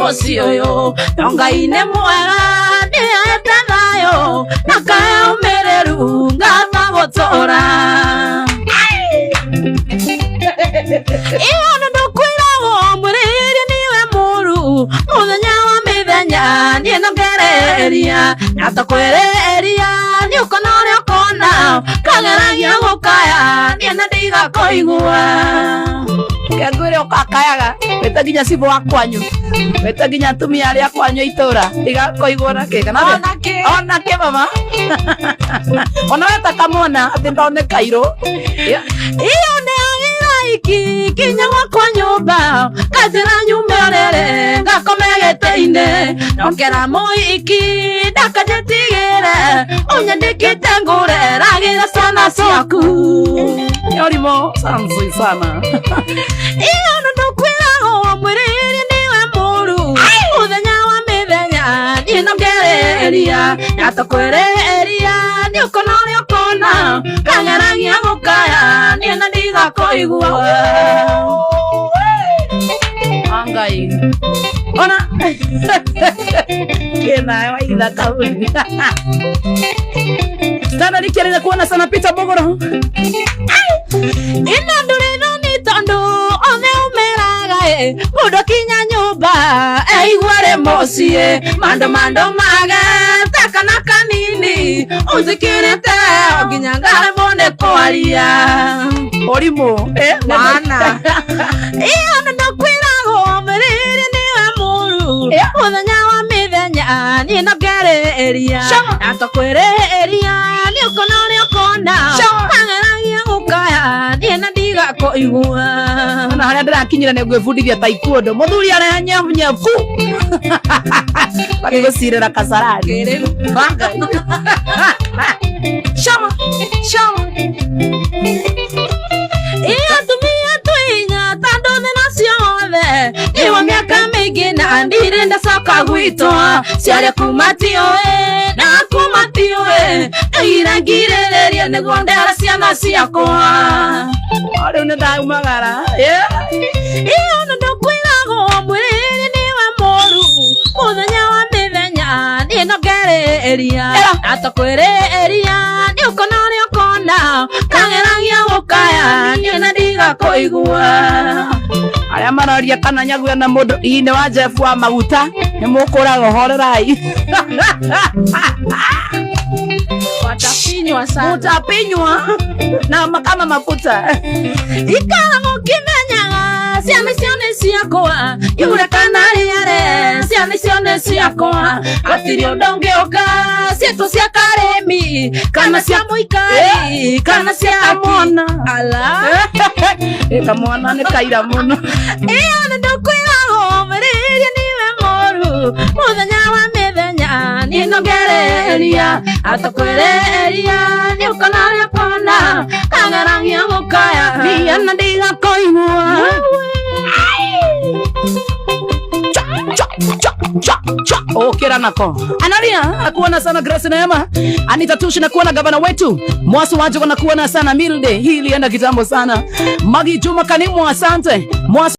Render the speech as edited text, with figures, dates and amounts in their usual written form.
muci uyu Ngai ni mwega niete thayo na kae umireru ngatha gutura iyo ndukwirago mwiriri niwe muru muthenya wa mithenya nie nongereria natakwereria ni ukona uria ukona kageragia gukaya nie na ndigakoigua kengwire ukakayaga weta nginya cibo wa kwanyu weta nginya atumia aria kwanyu itura igakoigua na ke kana ona ke mama ona weta kamona ati ndone kairo iyo ne iki kinya kwa nyumba kazira nyumba rere ngakome gete-ine nokera moiki ndakajetigire unyandikite ngureragira sana ciaku yorimo sanzui sana iyo ndukwirago mwiriri niwe muru muthenya wa mithenya ninongereria natakwereria ni ukona uria ukona kangeragia gukaya ni na ndigakoigua Ngai ona kena waitha kauni tana nikereza kuona sana Peter Bogoro ina ndurino ni tondu one umeraga mundu kinya nyumba igware mucie mando maga takana kanini uzikirete oginya ngare mone kwaria orimo mana iyo ndukwirago mwiriri niwe muru muthenya wa mithenya ni nongereria natakwereria ni ukona uria ukona kangeragia gukaya ni na ndigakoigua na haria ndirakinyira ni gwibundithia taekwondo muthuri aria nyavu bakigusirira kasarani banga shama iyo tumia twinya tandu thina ciothe iwa miaka mingi na ndire ndacoka gwitwa ciaria kuma tioe na kuma tioe irangirireria niguo ndera ciana ciakwa riu ni ndaumagara iyo ndukwirago mwiriri niwe muru muthenya wa mithenya ni nongereria atakwereria ni ukona uria ukona kangeragia gukaya ni na ndigakoigua aria mararia kana nyaguya na mundu ine wa Jeff wa maguta ni mukuraga horerai watapinywa sana mutapinywa na makama mafuta ikara mukimenyaga ciana cione ciakwa yure kana riare ciana cione ciakwa atiri undongiuka cietu cia karemi kana cia muikari kana cia mwana ala eka mwana ni kaira muno iyo ndukwirago mwiriri niwe muru muthenya wa mithenya ni nongereria atakwereria ni ukona uria ukona kangeragia gukaya ni na ndigakoigua okera nako analia akuona sana Grace Neema Anita Tushi na kuona gavana wetu Mwasu Wajo na kuona sana Milde hii ilienda kitambo sana Magi Juma Kanimu asante Mwasu